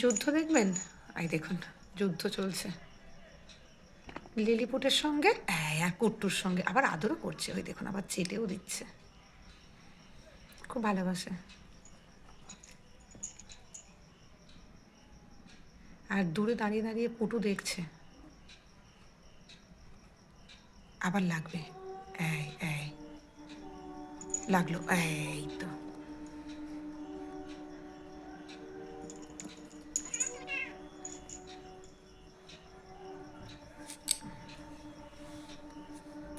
যুদ্ধ দেখবেন? এই দেখুন, যুদ্ধ চলছে লিলিপুটের সঙ্গে আর কুট্টুর সঙ্গে, আবার আদরও করছে, ওই দেখুন আবার চেটেও দিচ্ছে, খুব ভালোবাসে। আর দূরে দাঁড়িয়ে দাঁড়িয়ে পুটু দেখছে, আবার লাগবে, এই এই লাগলো, এই তো।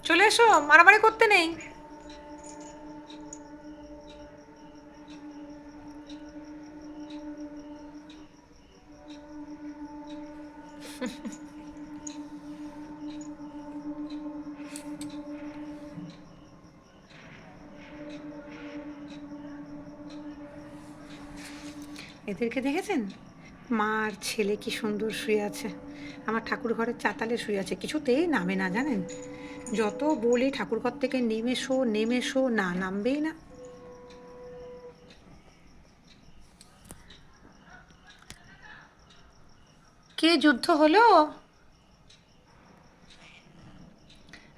চলে এসো, মারামারি করতে নেই। এদেরকে দেখেছেন? মা আর ছেলে কি সুন্দর শুয়ে আছে, আমার ঠাকুর ঘরের চাতালে শুয়ে আছে, কিছুতেই নামে না জানেন। যত বলি ঠাকুর ঘর থেকে নেমেসো নেমেসো, না নামবেই না। কে যুদ্ধ হলো?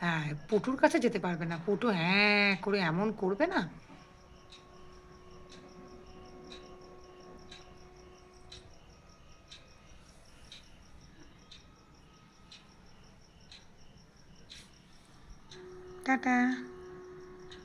হ্যাঁ, পুটুর কাছে যেতে পারবে না, পুটু হ্যাঁ করে এমন করবে না। টাটা।